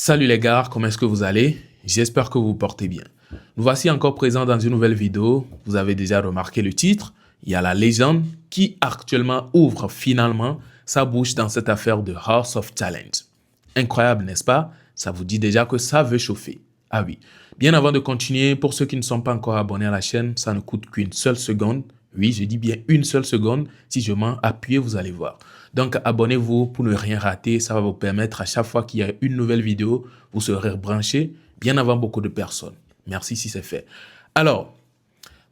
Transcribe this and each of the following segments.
Salut les gars, comment est-ce que vous allez? J'espère que vous vous portez bien. Nous voici encore présents dans une nouvelle vidéo. Vous avez déjà remarqué le titre. Il y a la légende qui actuellement ouvre finalement sa bouche dans cette affaire de House of Challenge. Incroyable, n'est-ce pas? Ça vous dit déjà que ça veut chauffer. Ah oui. Bien avant de continuer, pour ceux qui ne sont pas encore abonnés à la chaîne, ça ne coûte qu'une seule seconde. Oui, je dis bien une seule seconde. Si je m'en appuie, vous allez voir. Donc, abonnez-vous pour ne rien rater. Ça va vous permettre à chaque fois qu'il y a une nouvelle vidéo, vous serez branché bien avant beaucoup de personnes. Merci si c'est fait. Alors,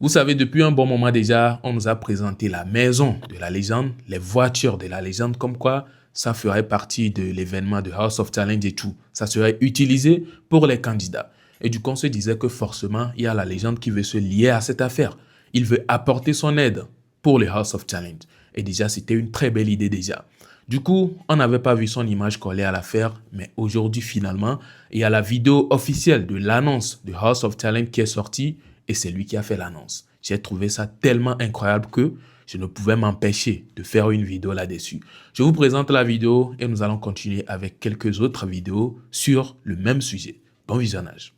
vous savez, depuis un bon moment déjà, on nous a présenté la maison de la légende, les voitures de la légende, comme quoi ça ferait partie de l'événement de House of Challenge et tout. Ça serait utilisé pour les candidats. Et du coup, on se disait que forcément, il y a la légende qui veut se lier à cette affaire. Il veut apporter son aide pour le House of Challenge. Et déjà, c'était une très belle idée déjà. Du coup, on n'avait pas vu son image collée à l'affaire, mais aujourd'hui, finalement, il y a la vidéo officielle de l'annonce de House of Challenge qui est sortie et c'est lui qui a fait l'annonce. J'ai trouvé ça tellement incroyable que je ne pouvais m'empêcher de faire une vidéo là-dessus. Je vous présente la vidéo et nous allons continuer avec quelques autres vidéos sur le même sujet. Bon visionnage.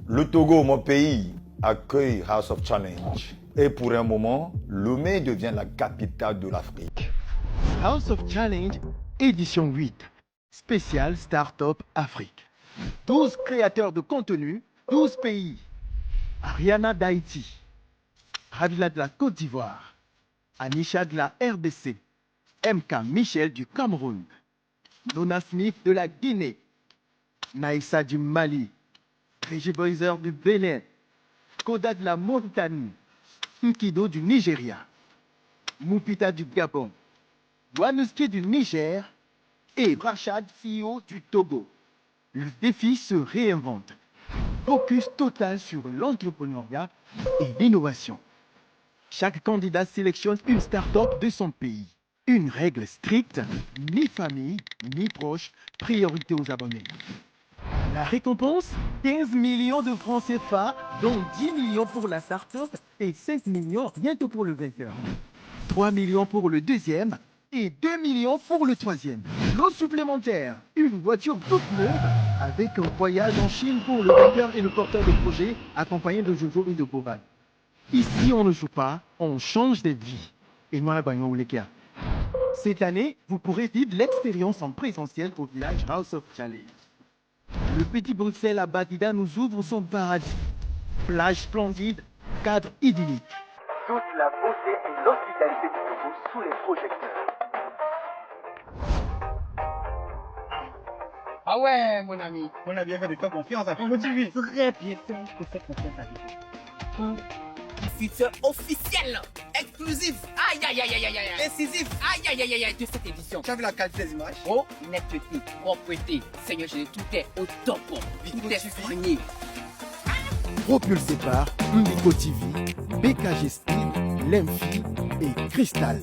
Le Togo, mon pays, accueille House of Challenge. Et pour un moment, Lomé devient la capitale de l'Afrique. House of Challenge, édition 8, spécial Startup Afrique. 12 créateurs de contenu, 12 pays. Ariana d'Haïti, Ravila de la Côte d'Ivoire, Anisha de la RDC, MK Michel du Cameroun, Nona Smith de la Guinée, Naïssa du Mali, Reggie Boyzer du Bénin, Koda de la Mauritanie, Nkido du Nigeria, Moupita du Gabon, Wanouski du Niger et Rachad CEO du Togo. Le défi se réinvente. Focus total sur l'entrepreneuriat et l'innovation. Chaque candidat sélectionne une start-up de son pays. Une règle stricte, ni famille, ni proche, priorité aux abonnés. La récompense, 15 millions de francs CFA, dont 10 millions pour la start-up et 5 millions bientôt pour le vainqueur. 3 millions pour le deuxième et 2 millions pour le troisième. Lot supplémentaire, une voiture toute neuve avec un voyage en Chine pour le vainqueur et le porteur de projet accompagné de Jojo et de Bovan. Ici, on ne joue pas, on change des vies. Et moi, cette année, vous pourrez vivre l'expérience en présentiel au village House of Challenge. Le petit Bruxelles à Badida nous ouvre son paradis. Plage splendide, cadre idyllique. Toute la beauté et l'hospitalité du Togo sous les projecteurs. Ah ouais, mon ami. On a bien fait de faire confiance à Congo TV. Très bien fait de faire confiance à lui. Diffuseur officiel, exclusif, aïe aïe aïe aïe aïe aïe, décisif, aïe aïe aïe aïe aïe de cette édition. Tu as vu la qualité des images? Honnêteté, propreté, Seigneur Jésus, tout est au top, tout est soigné. Propulsé par Indico TV, BKG Steel, Lemfi et Crystal.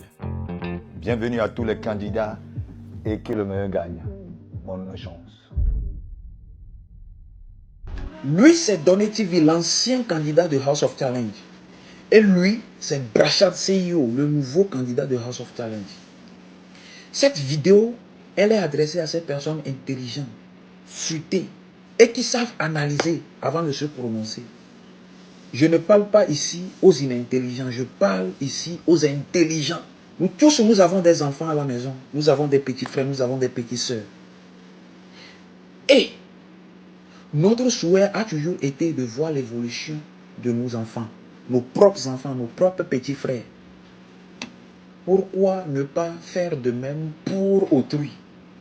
Bienvenue à tous les candidats et que le meilleur gagne. Bonne chance. Lui, c'est Donny TV, l'ancien candidat de House of Challenge. Et lui, c'est Brashad CEO, le nouveau candidat de House of Challenge. Cette vidéo, elle est adressée à ces personnes intelligentes, futées, et qui savent analyser avant de se prononcer. Je ne parle pas ici aux inintelligents, je parle ici aux intelligents. Nous tous, nous avons des enfants à la maison, nous avons des petits frères, nous avons des petites sœurs. Et notre souhait a toujours été de voir l'évolution de nos enfants, nos propres petits frères. Pourquoi ne pas faire de même pour autrui?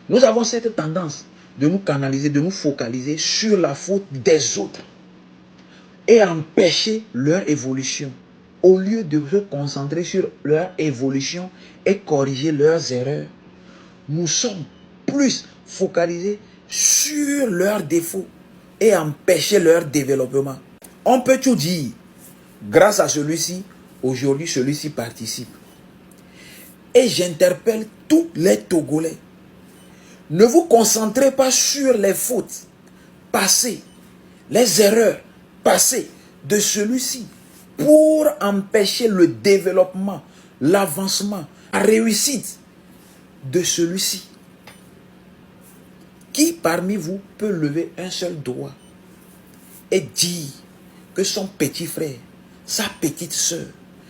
Nous avons cette tendance de nous canaliser, de nous focaliser sur la faute des autres et empêcher leur évolution. Au lieu de se concentrer sur leur évolution et corriger leurs erreurs, nous sommes plus focalisés sur leurs défauts et empêcher leur développement. On peut tout dire, grâce à celui-ci, aujourd'hui celui-ci participe. Et j'interpelle tous les Togolais. Ne vous concentrez pas sur les fautes passées, les erreurs passées de celui-ci pour empêcher le développement, l'avancement, la réussite de celui-ci. Qui parmi vous peut lever un seul doigt et dire que son petit frère, sa petite soeur,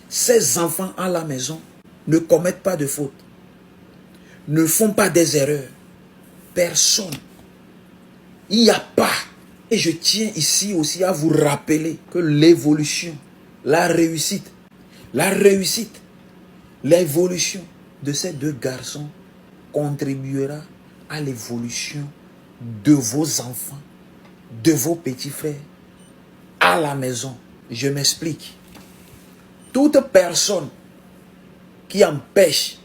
ses enfants à la maison ne commettent pas de faute, ne font pas des erreurs? Personne. Il n'y a pas. Et je tiens ici aussi à vous rappeler que l'évolution, la réussite, l'évolution de ces deux garçons contribuera à l'évolution de vos enfants, de vos petits frères, à la maison. Je m'explique. Toute personne qui empêche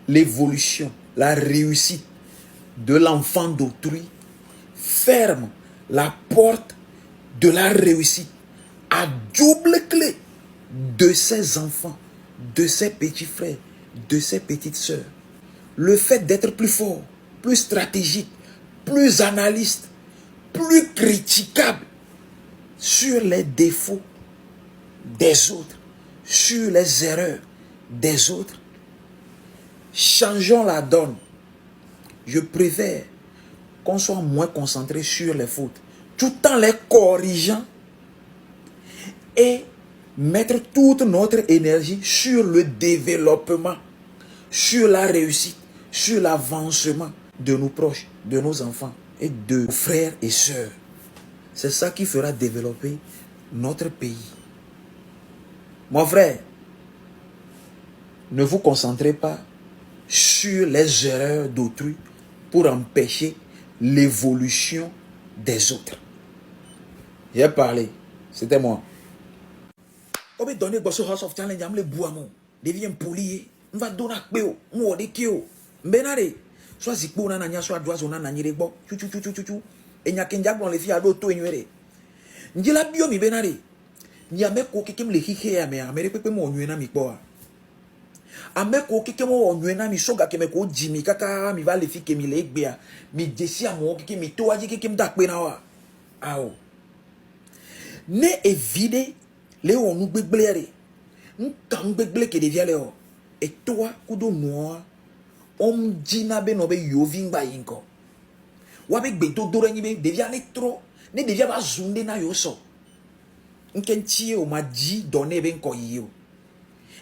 l'évolution, la réussite de l'enfant d'autrui ferme la porte de la réussite à double clé de ses enfants, de ses petits frères, de ses petites sœurs. Le fait d'être plus fort, plus stratégique, plus analyste, plus critiquable sur les défauts des autres, sur les erreurs des autres. Changeons la donne. Je préfère qu'on soit moins concentré sur les fautes, tout en les corrigeant et mettre toute notre énergie sur le développement, sur la réussite, sur l'avancement de nos proches, de nos enfants et de nos frères et sœurs. C'est ça qui fera développer notre pays. Mon frère, ne vous concentrez pas sur les erreurs d'autrui pour empêcher l'évolution des autres. J'ai parlé, c'était moi. On va donner Bosso House of Challenge, on va boire, devient poli, on va donner un peu, on va dire, benare, soit zikbo na nanya, soit droit zona nanya rebo, chou, et nya kenja bon les filles à l'auto ignoré. Njila bio mi benare, nya me ko kekem le hihe ya me, amere pepe mo nyuena mi kwa. Ame ko keke mo nyuena mi soga ke me ko jimi kaka mi va le fi ke mi le gbea mi desi amo keke mi to aji keke mda pe na wa awo ne evide le onu gbegblere nka gbegble ke devia le o e toa kudo noa jina be no be yovi ngba yinko wa be gbe to dore nyi be devia ne tro ne devia ba zunde na yo so nkenchi o ma ji donne be nko yi o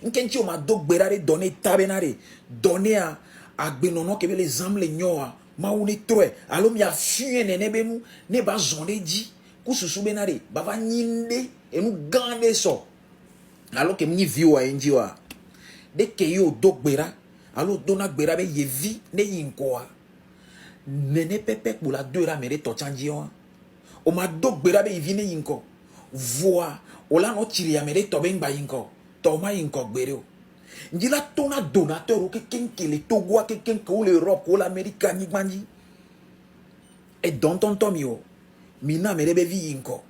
nkenchi o ma do gberare donné tabenare donné a agbenono kebe les âmes les nyoa ma une troe alo mi afue nene be mu ne ba zonde di kususu benare baba nyinde enu gande so alo ke mi vi wa enji wa de ke yo do gbera alo dona gbera be yevi ne yinko wa nene pepe pour la deux ra mere to chanji wa o ma do gbera be yevi ne yinko voa o la no chiri ya mere to be ngba yinko Thomas Incogbero. Njila tona donateur ou quelqu'un qui est Togo, quelqu'un qui est l'Europe, ou l'Amérique, et dans ton tomio, mina me rebe vi inko.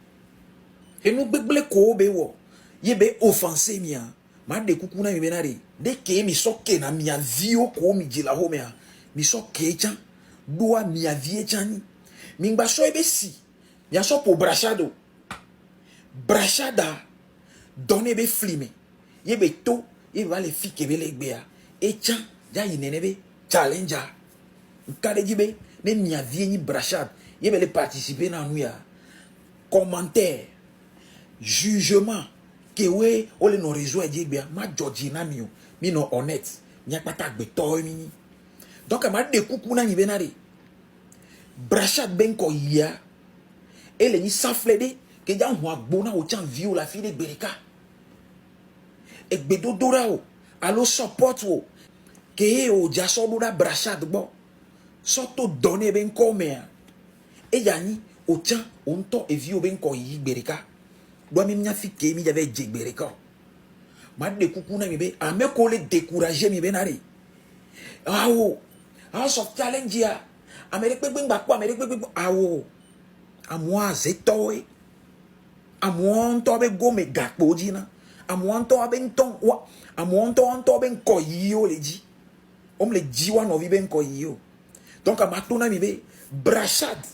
Et nous beble ko bewo, yebe offensé mia, ma de kukuna mi benari, de ke mi soke na mia vio ko mi jila homea, mi soke chan, doa mia vie chani, mingba so ebe si, mia so po brachado, brachada, donne be flime. Yebe to yeba le fi kebe le gbea e chan ja yinenebe challenger nkade jibe ne mia vie ni brachade yebe le participer na nuya commentaire jugement que we o le no réseau e gbea ma judge na mi o mi no honnête nya pata gbe to mi donc ma de kuku na ni benare brachade ben ko ya ele ni saflede ke ja ho agbona o chan vie o la fi de bereka e gbedo dora o alo support o ke o ja so bura brachade bo so to donner ben komea e yani o chan on to e vi o ben ko yi bereka do mi nya fi ke mi jave je bereka ma de kuku na mi be ame ko le décourager mi benare awo House of Challenge ya amere pe ngba ko amere pe awo amwa zetoe amwa to be go me gakpo jina amonto abenton wa amonto onto ben ko yio leji om le jiwa no vi ben ko yio donc amatona mi be brachade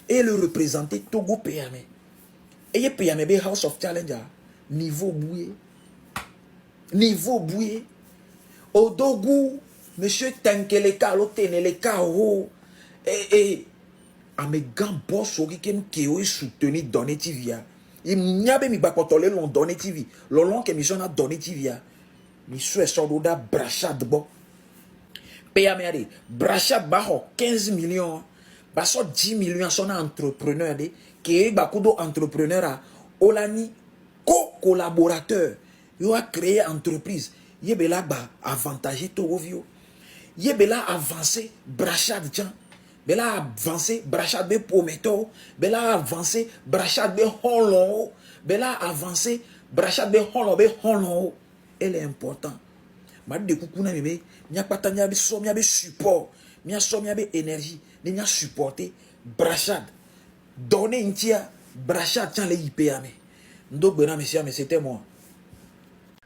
et le représenter Togo PME et ye PME be House of Challenger niveau boué Odogu monsieur Tankeleka lo teneleka ho et Amegan boss ogi kem keo soutenu Donné TV. Il n'y a pas mi bakotole l'on Donné TV. L'on que mission a Donné TV. Mi souhait sordoda brachad bo. Payamere brachad baho 15 millions. Baso 10 millions son entrepreneur de que bakudo entrepreneur a olani co-collaborateur. Yo a créé entreprise. Yebela ba avantage to ovio. Yebela avancé brachad tiens. Bela avancé brachad be prometteur. Bela avancé brachad be holon. Bela avancé brachad be holon. Elle est important. Ma de kukuna meme, nya patanya be so nya be support, nya so nya be énergie, nya supporter brachad. Donner une tia brachad tiens les IPAME. Ndo bena monsieur mais c'était moi.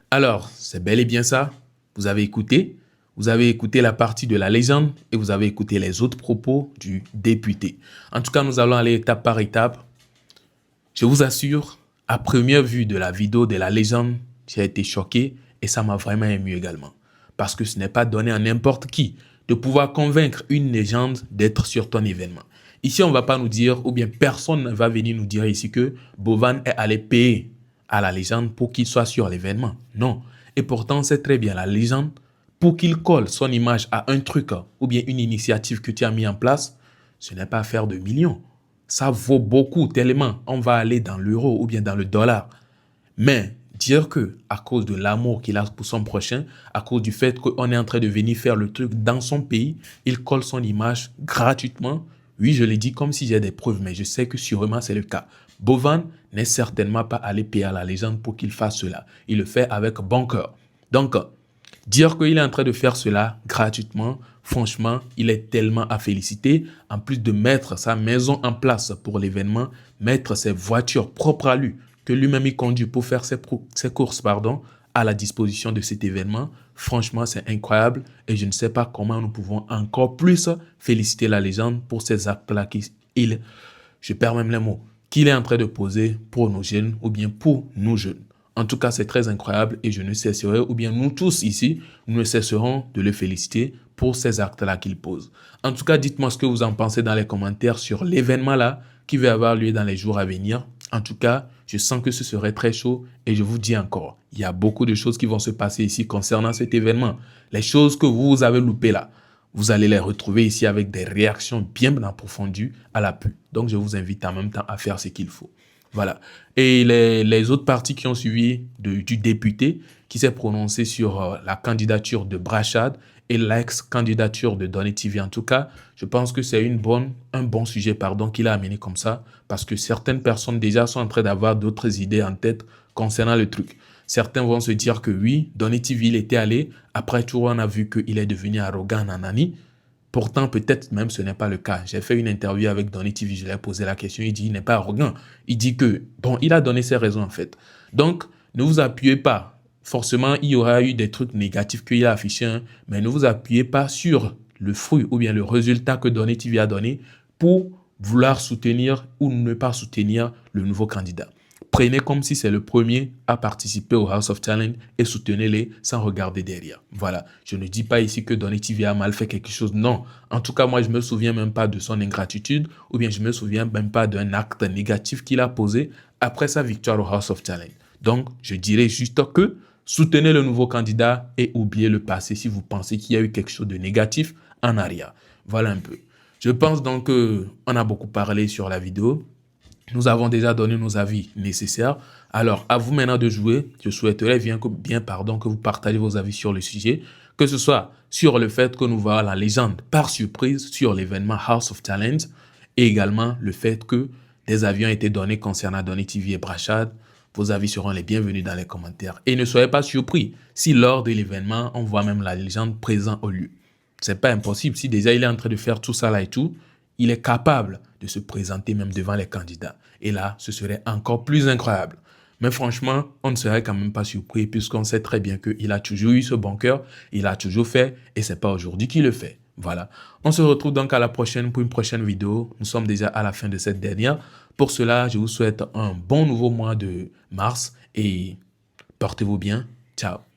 Alors, c'est bel et bien ça. Vous avez écouté la partie de la légende et vous avez écouté les autres propos du député. En tout cas, nous allons aller étape par étape. Je vous assure, à première vue de la vidéo de la légende, j'ai été choqué et ça m'a vraiment ému également. Parce que ce n'est pas donné à n'importe qui de pouvoir convaincre une légende d'être sur ton événement. Ici, on ne va pas nous dire, ou bien personne ne va venir nous dire ici que Bovan est allé payer à la légende pour qu'il soit sur l'événement. Non. Et pourtant, c'est très bien la légende. Pour qu'il colle son image à un truc ou bien une initiative que tu as mis en place, ce n'est pas affaire de millions. Ça vaut beaucoup tellement. On va aller dans l'euro ou bien dans le dollar. Mais dire que à cause de l'amour qu'il a pour son prochain, à cause du fait qu'on est en train de venir faire le truc dans son pays, il colle son image gratuitement. Oui, je l'ai dit comme si j'ai des preuves, mais je sais que sûrement c'est le cas. Bovan n'est certainement pas allé payer à la légende pour qu'il fasse cela. Il le fait avec bon cœur. Donc, dire qu'il est en train de faire cela gratuitement, franchement, il est tellement à féliciter. En plus de mettre sa maison en place pour l'événement, mettre ses voitures propres à lui, que lui-même il conduit pour faire ses courses, à la disposition de cet événement. Franchement, c'est incroyable et je ne sais pas comment nous pouvons encore plus féliciter la légende pour ces actes-là je perds même les mots, qu'il est en train de poser pour nos jeunes ou bien pour nous jeunes. En tout cas, c'est très incroyable et je ne cesserai, ou bien nous tous ici, nous ne cesserons de le féliciter pour ces actes-là qu'il pose. En tout cas, dites-moi ce que vous en pensez dans les commentaires sur l'événement-là qui va avoir lieu dans les jours à venir. En tout cas, je sens que ce serait très chaud et je vous dis encore, il y a beaucoup de choses qui vont se passer ici concernant cet événement. Les choses que vous avez loupées là, vous allez les retrouver ici avec des réactions bien approfondies à l'appui. Donc, je vous invite en même temps à faire ce qu'il faut. Voilà. Et les autres parties qui ont suivi du député qui s'est prononcé sur la candidature de Brachad et l'ex-candidature de Donné TV. En tout cas, je pense que c'est un bon sujet qu'il a amené comme ça parce que certaines personnes déjà sont en train d'avoir d'autres idées en tête concernant le truc. Certains vont se dire que oui, Donné TV, il était allé. Après tout, on a vu qu'il est devenu arrogant, nanani. Pourtant, peut-être même ce n'est pas le cas. J'ai fait une interview avec Donné TV, je lui ai posé la question, il dit il n'est pas arrogant. Il dit que, bon, il a donné ses raisons en fait. Donc, ne vous appuyez pas. Forcément, il y aura eu des trucs négatifs qu'il a affichés, mais ne vous appuyez pas sur le fruit ou bien le résultat que Donné TV a donné pour vouloir soutenir ou ne pas soutenir le nouveau candidat. Prenez comme si c'est le premier à participer au House of Challenge et soutenez-les sans regarder derrière. Voilà. Je ne dis pas ici que Donné TV a mal fait quelque chose. Non. En tout cas, moi, je ne me souviens même pas de son ingratitude ou bien je ne me souviens même pas d'un acte négatif qu'il a posé après sa victoire au House of Challenge. Donc, je dirais juste que soutenez le nouveau candidat et oubliez le passé si vous pensez qu'il y a eu quelque chose de négatif en arrière. Voilà un peu. Je pense donc qu'on a beaucoup parlé sur la vidéo. Nous avons déjà donné nos avis nécessaires. Alors, à vous maintenant de jouer. Je souhaiterais bien que vous partagez vos avis sur le sujet. Que ce soit sur le fait que nous voyons la légende par surprise sur l'événement House of Challenge. Et également le fait que des avis ont été donnés concernant Donné TV et Brachad. Vos avis seront les bienvenus dans les commentaires. Et ne soyez pas surpris si lors de l'événement, on voit même la légende présente au lieu. C'est pas impossible. Si déjà il est en train de faire tout ça là et tout, il est capable de se présenter même devant les candidats. Et là, ce serait encore plus incroyable. Mais franchement, on ne serait quand même pas surpris puisqu'on sait très bien qu'il a toujours eu ce bon cœur, il a toujours fait et c'est pas aujourd'hui qu'il le fait. Voilà. On se retrouve donc à la prochaine pour une prochaine vidéo. Nous sommes déjà à la fin de cette dernière. Pour cela, je vous souhaite un bon nouveau mois de mars et portez-vous bien. Ciao.